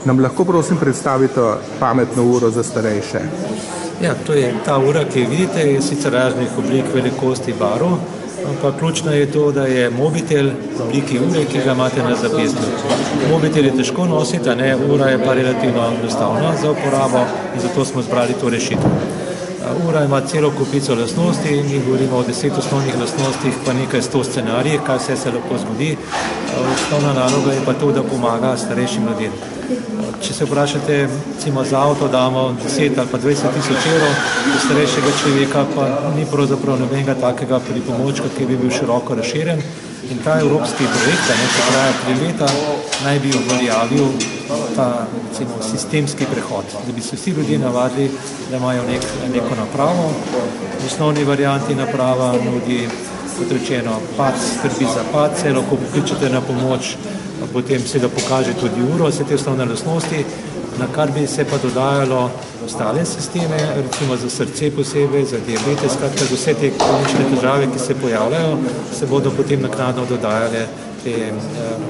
Nam lahko prosim predstavite pametno uro za starejše? Ja, to je ta ura, ki jo vidite, je sicer raznih oblik, velikosti, barv, ampak ključno je to, da je mobitel v obliki ure, ki ga imate na zapestju. Mobitel je težko nositi, a ne, ura je pa relativno enostavna za uporabo in zato smo izbrali to rešitev. Ura ima celo kupico lastnosti, mi govorimo o 10 osnovnih lastnostih, pa nekaj 100 scenarijih, kaj vse se lahko zgodi. Osnovna naloga je pa to, da pomaga starejšim ljudem. Če se vprašate, recimo za avto damo 10 ali pa 20 tisoč evrov, do starejšega človeka pa ni pravzaprav nobenega takega pripomočka, ki bi bil široko razširjen. In ta evropski projekt, ki traja 3 leta, naj bi uveljavil ta sistemski prehod, da bi se vsi ljudje navadili, da imajo neko napravo. V osnovni varianti naprava nudi, kot rečeno, skrbi za padce, lahko pokličete na pomoč, potem se da pokaže tudi uro, vse te osnovne lastnosti, na kar bi se pa dodajalo ostale sisteme, recimo za srce posebej, za diabetes, skratka za vse te kronične težave, ki se pojavljajo, se bodo potem naknadno dodajale te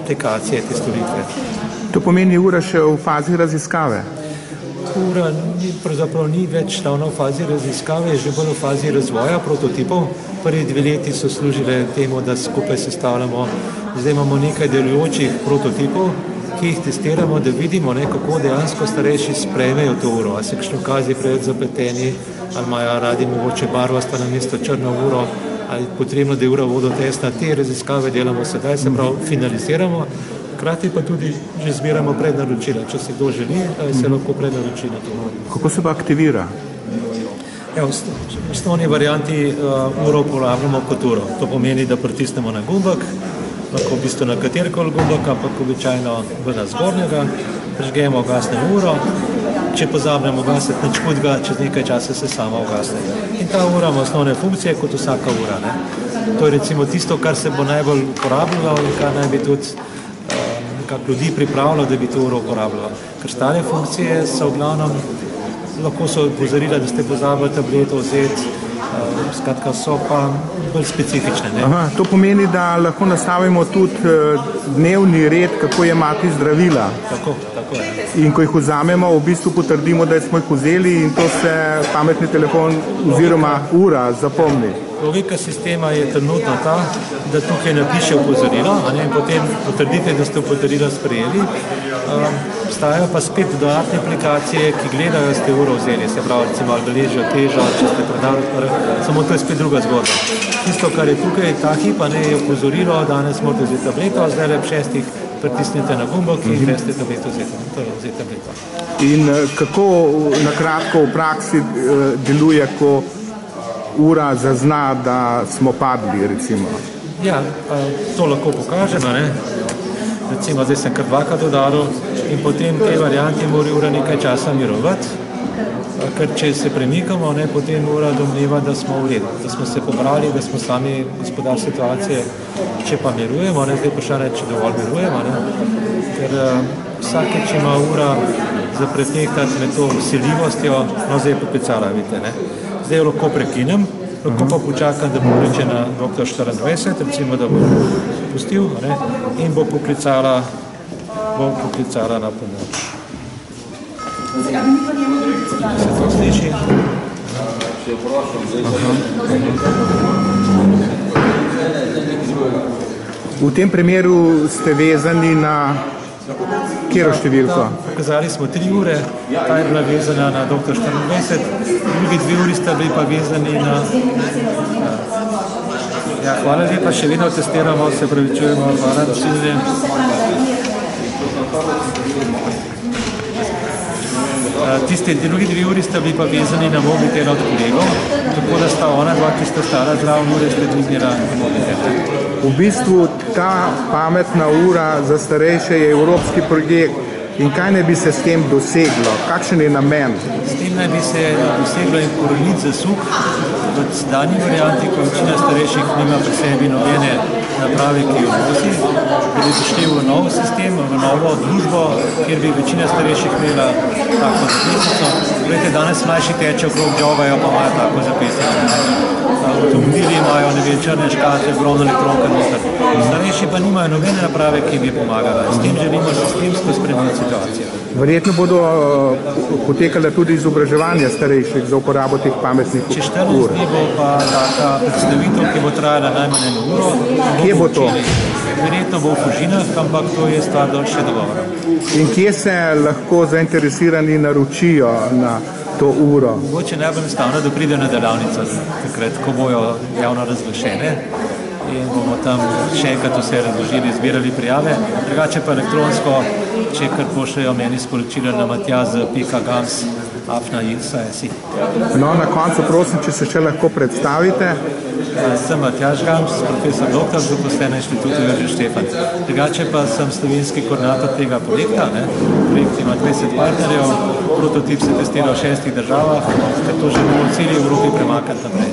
aplikacije, te storitve. To pomeni ura še v fazi raziskave? Ura pravzaprav ni več ravno v fazi raziskave, je že bolj v fazi razvoja prototipov. Prvi 2 leti so služile temu, da skupaj sestavljamo. Zdaj imamo nekaj delujočih prototipov, ki jih testiramo, da vidimo, kako dejansko starejši sprejmejo to uro. Ali se kakšni ukazi preveč zapleteni, ali imajo radi mogoče barvasta namesto črno uro, ali potrebno, da je ura vodotesna. Te raziskave delamo sedaj, se pravi finaliziramo. Hkrati pa tudi že zbiramo prednaročila. Če se kdo želi, se lahko prednaroči na to. Kako se pa aktivira? Ja, v osnovni varianti uro uporabljamo kot uro. To pomeni, da pritisnemo na gumbek, lahko v bistvu na katerikoli gumbek, ampak običajno na zgornjega, prižgemo, ugasnemo uro. Če pozabnemo ugasniti nič hudega, čez nekaj časa se sama ugasne. In ta ura ima osnovne funkcije kot vsaka ura. To je recimo tisto, kar se bo najbolj uporabljalo in kar naj bi tudi ljudi pripravljalo, da bi to uro uporabljalo. Ker stare funkcije so v glavnem, lahko so opozorila, da ste pozabili tableto vzeti, skratka so pa bolj specifične. Aha, to pomeni, da lahko nastavimo tudi dnevni red, kako jemati zdravila. Tako je. In ko jih vzamemo, v bistvu potrdimo, da smo jih vzeli in to se pametni telefon oziroma ura zapomni. Logika sistema je trenutno ta, da tukaj napiše opozorilo, in potem potrdite, da ste opozorilo sprejeli. Obstajajo pa spet dodatne aplikacije, ki gledajo, da ste uro vzeli, se pravi, recimo, ali beležijo težo, če ste predali, samo to je spet druga zgodba. Tisto, kar je tukaj, ta hip, je opozorilo, danes morate vzeti tableto, zdaj ob 6 pritisnete na gumbek in greste tableto vzeti. In kako na kratko v praksi deluje, ko ura zazna, da smo padli, recimo? Ja, to lahko pokažemo, Recimo, zdaj sem kar 2krat udaril in potem v tej varianti mora ura nekaj časa mirovati, ker če se premikamo, potem ura domneva, da smo v redu, da smo se pobrali, da smo sami gospodar situacije, če pa mirujemo, zdaj vprašanje, če dovolj mirujemo, ker vsakeč ima ura za pretehtati med to vsiljivostjo, zdaj je poklicala, vidite, Zdaj jo lahko prekinem, lahko pa počakam, da bo reče na doktor 24, recimo, da bo pustil in bo poklicala na pomoč. Se to sliši? V tem primeru ste vezani na katero številko? Pokazali smo 3 ure, ta je bila vezana na doktor 24, drugi 2 uri sta bili pa vezani na... Ja, hvala lepa, še vedno testiramo, se pravičujemo, hvala vsi. Tiste drugi 2 uri sta bili pa vezani na mobitel od kolegov, tako da sta ona dva, ki sta stala zraven ure, ste dvignila mobitel. V bistvu ta pametna ura za starejše je evropski projekt. In kaj ne bi se s tem doseglo? Kakšen je namen? S tem naj bi se doseglo in korenit zasuk v sedanji varianti, ko večina starejših nima pri sebi nobene naprave, ki jo nosi, da bi prišli v nov sistem, v novo družbo, kjer bi večina starejših imela tako zapestnico. Glede, danes mlajši teče okrog jogajo, pa imajo tako zapestnico. Avtomobili imajo, črne škate, ogromno elektronke noter. Starejši pa nimajo nobene naprave, ki bi pomagala. S tem želimo sistemsko spremeniti situacija. Verjetno bodo potekala tudi izobraževanja starejših za uporabo teh pametnih ur. Čez 14 dni bo pa taka predstavitev, ki bo trajala najmanj 1 uro. Kje bo to? Verjetno bo v Fužinah, ampak to je stvar še dogovora. In kje se lahko zainteresirani naročijo na to uro? Mogoče najbolj enostavno, da pridejo na delavnico, takrat, ko bojo javno razglašene. In bomo tam še enkrat vse razložili, zbirali prijave, drugače pa elektronsko, če kar pošljajo meni sporočilo na matjaz.gams@ilsa.si. No, na koncu prosim, če se še lahko predstavite. Sem Matjaž Gams, profesor doktor, zaposlen na Inštitutu Jožef Štefan. Drugače pa sem slovenski koordinator tega projekta. Projekt ima 20 partnerjev, prototip se testira v 6 državah, ker to želimo v celi Evropi premakniti naprej.